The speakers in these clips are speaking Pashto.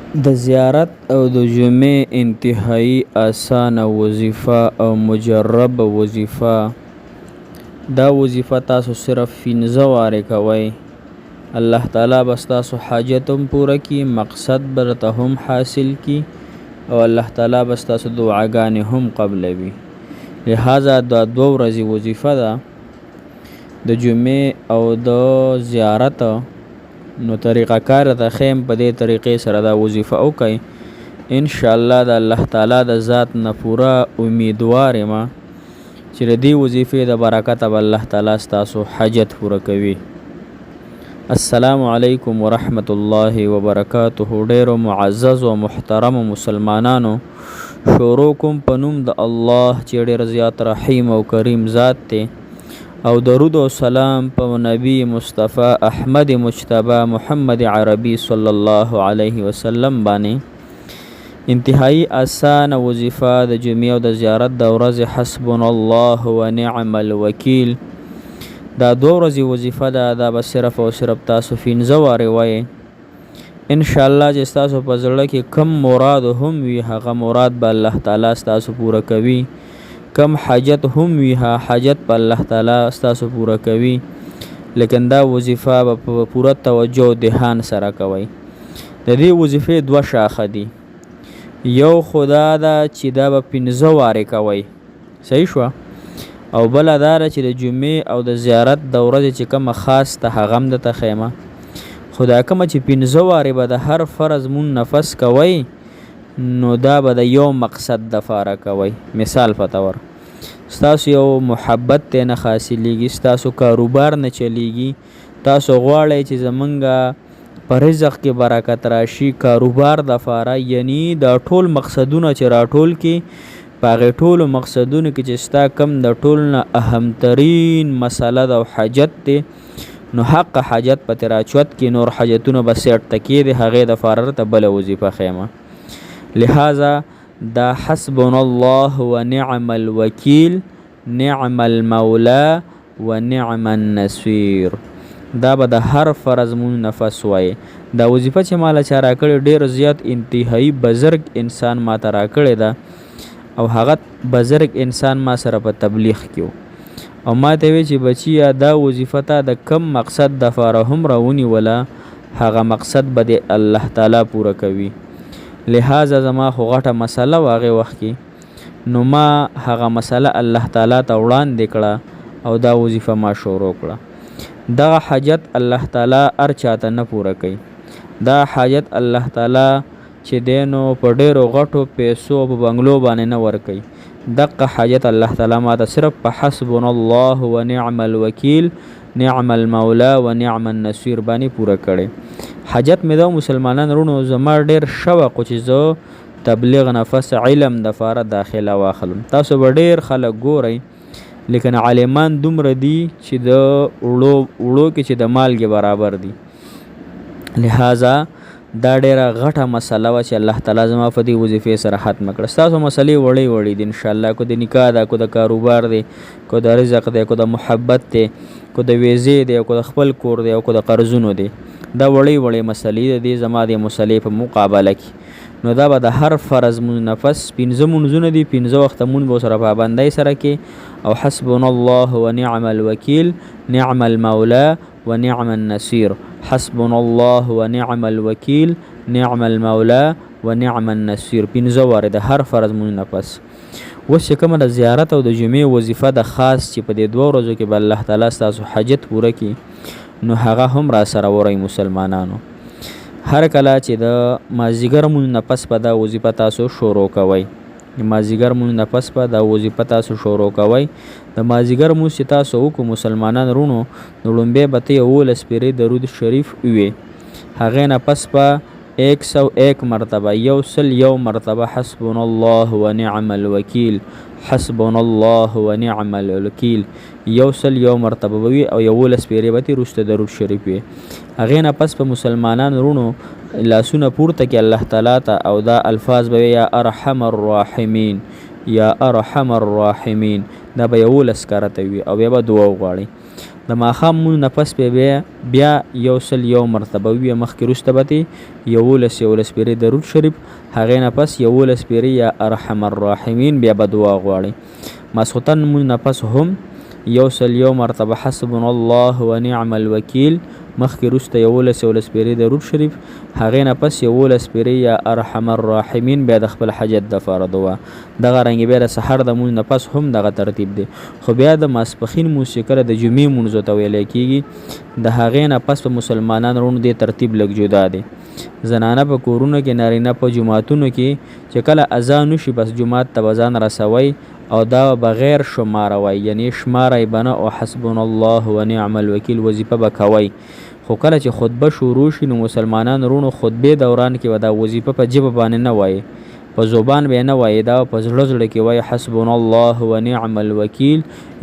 د زیارت او د جمعې انتهایی اسانه وظیفه او مجرب وظیفه. دا وظیفه تاسو صرف 15 واره کوئ. الله تعالی بس تاسو حاجت هم پوره کی، مقصد برته هم حاصل کی او الله تعالی بس تاسو دعاګانې هم قبلوي. لہذا دا 2 ورځې وظیفه ده د جمعې او د زیارت. نو طریقه کار ته خیم په دې طریقې سره دا وظیفه وکئ. ان شاء الله د الله تعالی د ذات نه پوره امیدوار یم چې د دې وظیفې د برکت به الله تعالی ستاسو حاجت پوره کوي. السلام علیکم ورحمت الله وبرکاته. ډیرو معزز او محترم مسلمانانو، شروع کوم په نوم د الله چې ډیر زیات رحیم او کریم ذات دی، او درود و سلام په نبی مصطفی احمد مجتبی محمد عربی صلی الله علیه وسلم باندې. انتهایی آسان وظیفه د جمعې او د زیارت د ورځې حسبنا الله و نعم الوکیل. دا 2 ورځې وظیفه ده. دا به صرف او صرف تاسو 15 واره وایي. ان شاء الله چې تاسو په زړه کې کم مراد هم وي، هغه مراد به الله تعالی تاسو پوره کوي. کم حاجت هم وي، حاجت په الله تعالی تاسو پوره کوي. لیکن دا وظیفه په پوره توجه او دهان سره کوي. د دې وظیفې 2 شاخه دي. یو خدا دا چې دا به 15 واره کوي، صحیح شو، او بل دا چې د جمعې او د زیارت د ورځې چې کوم خاص ته هغه هم د تخیمه خدا کوم چې 15 واره به د هر فرض مون نفس کوي، نو دا به د یو مقصد د فاره کوي. مثال په تور ستاسو یو محبت ته نه حاصلېږي، ستاسو کاروبار نه چلیږي، تاسو غواړئ چې زمونږ په رزق کې برکت راشي، کاروبار د فاره، یعنی دا ټول مقصدونه چې راټول کې په هغې ټولو مقصدونو کې چې ستا کم د ټول نه اهمترین مسله د حاجت دی، نو حق حاجت په تراچوت کې نور حاجتونه به سیټ تکې دی، هغې د فاره ته بله وظیفه خیمه. لہذا دا حسبنا الله و نعم الوکیل، نعم المولا و نعم النصير. دا به د هر فرض مون نفس وای. دا وظیفه چې مالا چا راکړې ډیر زیات انتهایی بزرگ انسان ما ته راکړې ده، او هغه بزرگ انسان ما سره په تبلیغ کیو، او ما ته وی چې بچیا دا وظیفه ته د کم مقصد د فاره هم راونی ولا هغه مقصد به د الله تعالی پوره کوي. لہذا زما خو غټه مسله واغې وخت کې، نو ما هغه مسله الله تعالی ته وړاندې کړه او دا وظیفه ما شروع کړه. دغه حاجت الله تعالی هر چاته نه پوره کوي. دا حاجت الله تعالی چې دی نو په ډیرو غټو پیسو په بنګلو باندې نه ورکوي. دغه حاجت الله تعالی ما ته صرف په حسبنا الله و نعم الوکیل، نعم المولا و نعم النصير باندې پوره کړي. حاجت مې دا مسلمانان رونو زما ډیر شوق چې زه تبلیغ نفس علم د فاره داخله واخلم. تاسو به ډیر خلک ګورئ، لیکن عالمان دومره دي چې د وړو کې چې د مالګې برابر دي. لہذا دا ډیره غټه مسله وه چې الله تعالی زما په دې وظیفې سره ختمه کړه. ستاسو مسلې وړې وړې دي انشاءالله، کو د نکاح ده، کو د کاروبار دی، کو د رزق دی، کو د محبت دی، کو د ویزې دی، کو د خپل کور دی، او کو د قرضونو دی. دا وړې وړې مسلې دي زما د مسلې په مقابله کې. نو دا به د هر فرض مون نفس 15 مونځونه دي، 15 وخته مون به سره پابندۍ سره کې، او حسبنا الله و نعم الوکیل، نعم المولا و نعم النصير. حسبنا الله و نعم الوکیل، نعم المولا و نعم النصير 15 واره د هر فرض مون نفس. اوس چې کومه د زیارت او د جمعې وظیفه د خاص چې په دې 2 ورځو کې به الله تعالی ستاسو حاجت پوره کړي، نو هغه هم را سره وری مسلمانانو. هر کله چې د مازیګر مون نفس په دا وظیفه تاسو شروع کوئ، مازیګر مون نفس په دا وظیفه تاسو شروع کوئ، د مازیګر مون چې تاسو وکړو مسلمانان رونو، نو لومبی به ته 11 پیرې درود شریف ووی، هغې نه پس په 101 مرتبه 101 مرتبه حسبنا الله و نعم الوکیل، حسبنا الله و نعم الوکیل 101 مرتبه وي، او 11 پیرې به وروسته درود شریف وي. هغې نه پس په مسلمانان رونو لاسونه پورته کړي الله تعالی ته، او دا الفاظ به یا ارحم الراحمین، یا ارحم الراحمین، دا به 11 کرته وي، او بیا به دعا وغواړي. د ماښام مونځ نه پس بیا 101 مرتبه وي مخکې وروسته به ترې 11 پیرې درود شریف، هغې نه پس 11 پیرې یا ارحم الراحمین بیا به دعا غواړئ. ماسخوتن مونځ نه پس هم 101 مرتبه حسبنا الله ونعم الوکیل، مخکې وروسته 11 پیرې درود شریف، هغې نه پس 11 پیرې یا ارحم الراحمین بیا د خپل حاجت دپاره دعا. دغه رنګې بیا د سحر د مونځ نه پس هم دغه ترتیب دی. خو بیا د ماسپښین مونځ چې کله د جمعې مونځو ته ویلی کېږي، د هغې نه پس په مسلمانانو وروڼو دې ترتیب لږ جدا دی. زنانه په کورونو کې، نارینه په جوماتونو کې چې کله اذان وشي بس جومات ته به ځان رسوئ او دا بغیر شماروئ، یعنی شماری به نه او حسبنا الله ونعم الوکیل وظیفه به کوئ. خو کله چې خطبه شروع شي نو مسلمانانو وروڼو خطبې دوران کې به دا وظیفه په ژبه باندې نه وایي، په زبان به نه وایي، دا په زړه زړه کې وایي حسبنا الله ونعم الوکیل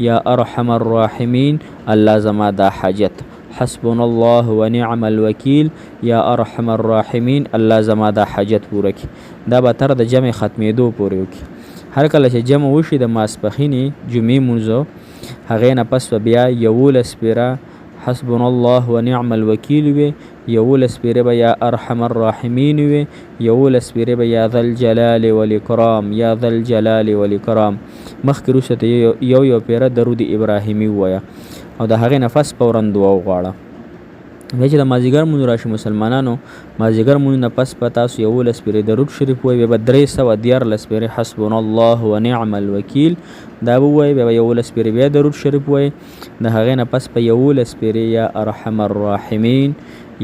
یا ارحم الراحمین الله زما دا حاجت، حسبنا الله ونعم الوکیل یا ارحم الراحمین الله زما دا حاجت پوره کړي. دا به تر د جمع ختمېدو پورې وکړي. هر کله چې جمع وشي د ماسپښینې جمعې مونځو، هغې نه پس به بیا 11 پیره حسبنا الله ونعم الوکیل وي، 11 پیره به یا ارحم الراحمین وي، 11 پیره به یا ذا الجلال والاکرام یا ذا الجلال والاکرام، مخکې وروسته یو پیره درود ابراهیمي ووایه او د هغې نه پس فورا دعا وغواړه. بیا چې د مازدیګر مونځ راشي مسلمانانو، مازدیګر مونځ نه پس به تاسو 11 پیرې درود شریف ووایئ، بیا به 314 پیرې حسبنا الله ونعم الوکیل دا به ووایئ، بیا به 11 پیرې بیا درود شریف ووایئ، د هغې نه پس په 11 پیرې یا ارحم الراحمین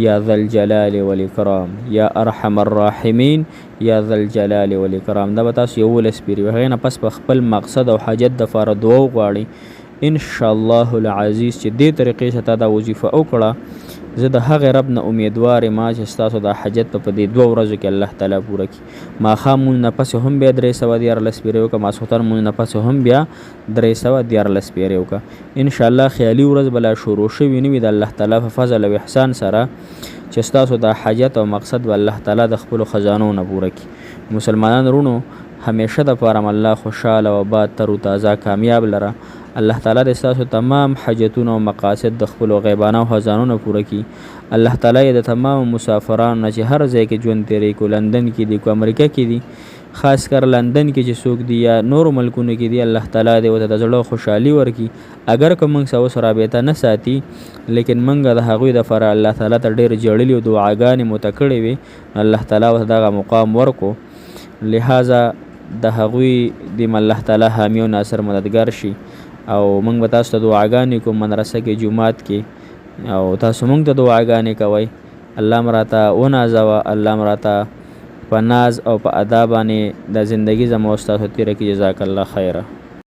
یا ذا الجلال والاکرام یا ارحم الراحمین یا ذا الجلال والاکرام دا به تاسو 11 پیرې، هغې نه پس په خپل مقصد او حاجت دپاره دعا وغواړئ. ان شاء الله العزیز چې دې طریقې سره تا دا وظیفه وکړه، زه د هغې رب نه امیدوار یم چې ستاسو دا حاجت په دې 2 ورځو کې الله تعالی پوره کړي. ماښام مونځ نه پس هم بیا 314 پیرې وکړه، ماسخوتن مونځ نه پس هم بیا 314 پیرې وکړه. انشاءالله خیالي ورځ به لا شروع شوي نه وي د الله تعالی په فضل او احسان سره چې ستاسو دا حاجت او مقصد به الله تعالی د خپلو خزانو نه پوره کړي. مسلمانان وروڼو همیشه دپاره الله خوشحاله او آباد تر و تازه کامیاب لره. الله تعالی د ستاسو تمام حاجتونه او مقاصد د خپلو غیبانه او خزانو پوره کړي. الله تعالی د تمام مسافرانو نه چې هر ځای کې ژوند تیری کو، لندن کې دي کو، امریکا کې دي، خاص کر لندن کې چې څوک دي یا نورو ملکونو کې دي، الله تعالی دې ورته د زړه خوشحالي ورکړي. اگر که موږ سره اوس رابطه نه ساتي، لیکن موږ د هغوی دپاره الله تعالی ته ډېر ژړلي او دعاګانې مو ته کړې وي، الله تعالی ورته دغه مقام ورکو. لہذا د هغوی د الله تعالی حامی او ناصر مددګار شي او موږ به تاسو ته دعاګانې کوو مدرسه کې، جومات کې، او تاسو موږ ته دعاګانې کوئ. الله م راته ونازوه، الله م راته په ناز او په ادا باندې د زندګي زما او ستاسو تېره کړي. جزاک الله خیره.